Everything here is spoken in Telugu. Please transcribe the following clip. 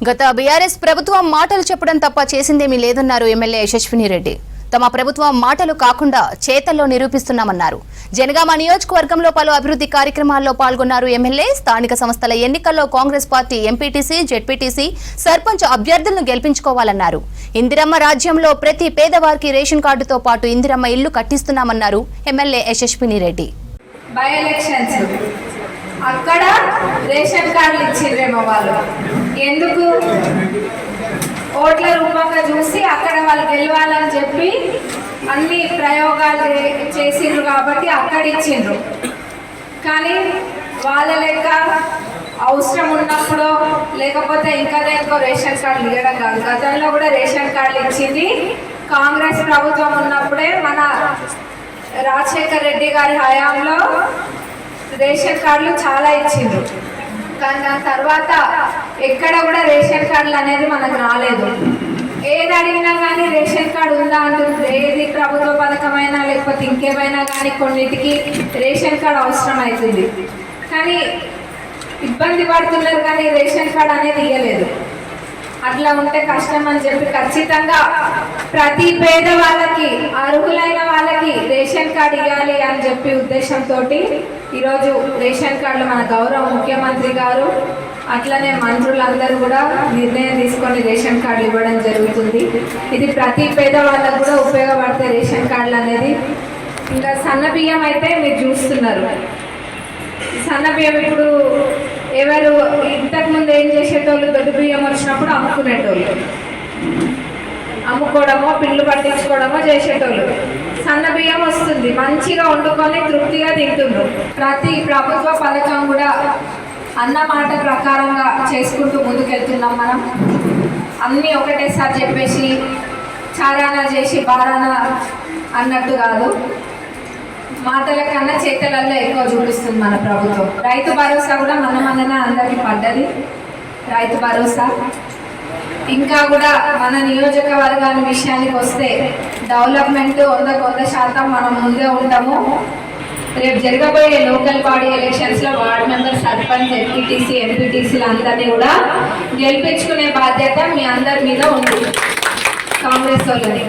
గత బీఆర్ఎస్ ప్రభుత్వం మాటలు చెప్పడం తప్ప చేసిందేమీ లేదన్నారు ఎమ్మెల్యే యశస్విని రెడ్డి. తమ ప్రభుత్వం మాటలు కాకుండా చేతల్లో నిరూపిస్తున్నామన్నారు. జనగామ నియోజకవర్గంలో పలు అభివృద్ధి కార్యక్రమాల్లో పాల్గొన్నారు ఎమ్మెల్యే. స్థానిక సంస్థల ఎన్నికల్లో Congress party MPTC, ZPTC, sarpanch అభ్యర్థులను గెలిపించుకోవాలన్నారు. ఇందిరమ్మ రాజ్యంలో ప్రతి పేదవారికి రేషన్ కార్డుతో పాటు ఇందిరమ్మ ఇల్లు కట్టిస్తున్నామన్నారు MLA Yashaswini Reddy. By elections అక్కడ రేషన్ కార్డులు ఇచ్చిండ్రేమో వాళ్ళు, ఎందుకు ఓట్ల రూపంగా చూసి అక్కడ వాళ్ళు గెలవాలని చెప్పి అన్ని ప్రయోగాలు చేసిండ్రు కాబట్టి అక్కడ ఇచ్చిండ్రు. కానీ వాళ్ళ లెక్క అవసరం ఉన్నప్పుడు లేకపోతే ఇంకా దేనికో రేషన్ కార్డులు ఇవ్వడం కాదు. గతంలో కూడా రేషన్ కార్డులు ఇచ్చింది కాంగ్రెస్ ప్రభుత్వం ఉన్నప్పుడే. మన రాజశేఖర్ రెడ్డి గారి హయాంలో రేషన్ కార్డులు చాలా ఇచ్చిండ్రు. కానీ దాని తర్వాత ఎక్కడ కూడా రేషన్ కార్డులు అనేది మనకు రాలేదు. ఏది అడిగినా కానీ రేషన్ కార్డు ఉందా అంటుంది. ఏది ప్రభుత్వ పథకమైనా లేకపోతే ఇంకేమైనా కానీ కొన్నిటికి రేషన్ కార్డు అవసరం అవుతుంది. కానీ ఇబ్బంది పడుతున్నారు, కానీ రేషన్ కార్డు అనేది ఇవ్వలేదు. అట్లా ఉంటే కష్టం అని చెప్పి ఖచ్చితంగా ప్రతి పేద వాళ్ళకి, అర్హులైన వాళ్ళకి రేషన్ కార్డు ఇవ్వాలి అని చెప్పి ఉద్దేశంతో ఈరోజు రేషన్ కార్డులు మన గౌరవ ముఖ్యమంత్రి గారు అట్లనే మంత్రులందరూ కూడా నిర్ణయం తీసుకొని రేషన్ కార్డులు ఇవ్వడం జరుగుతుంది. ఇది ప్రతి పేద వాళ్ళకు కూడా ఉపయోగపడతాయి రేషన్ కార్డులు అనేది. ఇంకా సన్న బియ్యం అయితే మీరు చూస్తున్నారు. సన్న బియ్యం ఇప్పుడు ఎవరు ఇంతకుముందు ఏం చేసేటోళ్ళు, దొడ్డు బియ్యం వచ్చినప్పుడు అమ్ముకునేటోళ్ళు, అమ్ముకోవడమో పిల్లు పట్టించుకోవడమో చేసేటోళ్ళు. సన్న బియ్యం వస్తుంది, మంచిగా వండుకొని తృప్తిగా తింటున్నారు. ప్రతి ప్రభుత్వ పథకం కూడా అన్న మాట ప్రకారంగా చేసుకుంటూ ముందుకెళ్తున్నాం మనం. అన్నీ ఒకటేసారి చెప్పేసి చారానా చేసి బారానా అన్నట్టు కాదు. మాటల కన్నా చేతలల్లో ఎక్కువ చూపిస్తుంది మన ప్రభుత్వం. రైతు భరోసా కూడా మననే అందరికీ పడ్డది. రైతు భరోసా ఇంకా కూడా మన నియోజకవర్గాల విషయానికి వస్తే డెవలప్మెంట్ 100% మనం ముందే ఉంటాము. రేపు జరగబోయే లోకల్ బాడీ ఎలక్షన్స్లో వార్డ్ మెంబర్, సర్పంచ్, ఎంపీటీసీ, ఎంపీటీసీలు అందరినీ కూడా గెలిపించుకునే బాధ్యత మీ అందరి మీద ఉంది కాంగ్రెస్ వాళ్ళని.